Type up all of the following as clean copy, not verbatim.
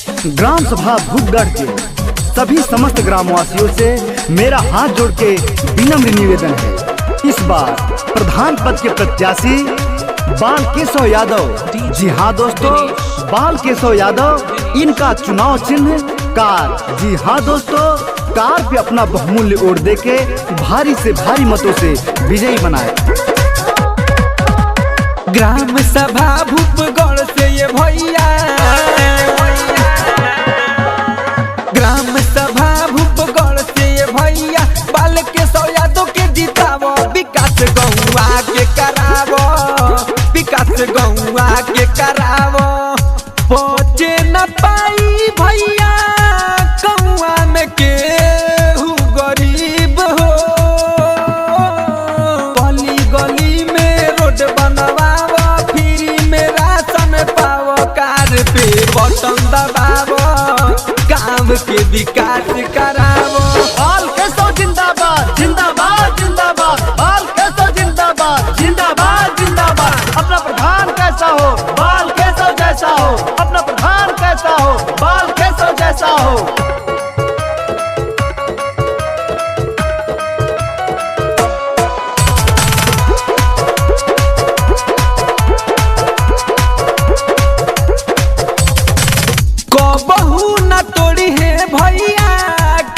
Gram सभा भूपगढ़ के सभी समस्त ग्रामवासियों से मेरा हाथ जोड़ के विनम्र निवेदन है, इस बार प्रधान पद के प्रत्याशी बाल केशव यादव, जी हाँ दोस्तों, बाल केशव यादव, इनका चुनाव चिन्ह कार। जी हाँ दोस्तों, कार पे अपना बहुमूल्य वोट देके भारी से भारी मतों से विजयी बनाए। ग्राम सभा भूपगढ़ से ये भैया, ग्राम सभा भूपगढ़ से ये भैया, बाल केशव यादव के जितावो, विकास गौवा के करावो, विकास गौवा के करावो। पहुँचे न पाई भैया गौवा में केहू गरीब हो, गली गली में रोड बनवावो, फ्री में राशन पावो, कार पे बटन दबावो, काम के विकास करावो। बाल केशव जिंदाबाद जिंदाबाद जिंदाबाद, बाल केशव जिंदाबाद जिंदाबाद जिंदाबाद। अपना प्रधान कैसा हो, बाल केशव जैसा हो, अपना प्रधान कैसा हो, बाल केशव जैसा हो। कबहू न तोड़ी है भैया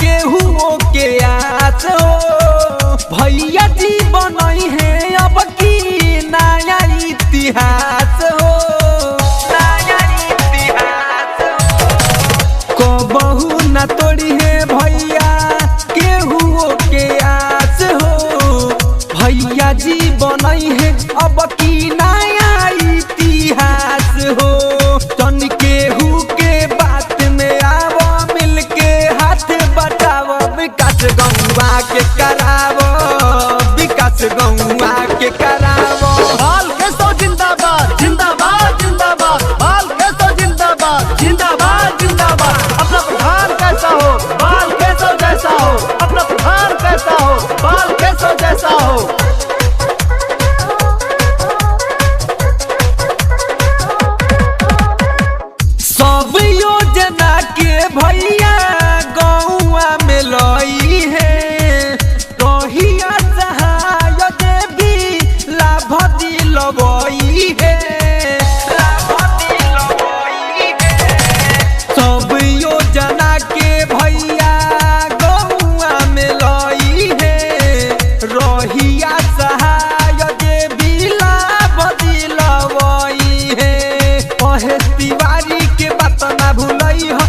केहू के आस हो, भैया जी बनई है अब की नया इतिहास हो, नया इतिहास हो। कबहू न तोड़ी है भैया केहू के आस हो, भैया जी बनई है अब की नया इतिहास हो। तन केहू के बात में आवो, मिल के हाथ बटावो, विकास गौवा के करावो, विकास गौवा के करावो। बाल केशव जिंदाबाद जिंदाबाद जिंदाबाद, बाल केशव जिंदाबाद जिंदाबाद जिंदाबाद। अपना प्रधान कैसा हो, बाल केशव जैसा हो, अपना प्रधान कैसा हो, बाल केशव जैसा हो। सब योजना के भैया गौवा में लई है, रहिया सहाय देवी लाभ दिलवई है, लाभ दिलवई है। सब योजना के भैया गौवा में लई है, रहिया सहाय देवी लाभ दिलवई है। ओहे तिवारी के बात ना भूलई हो,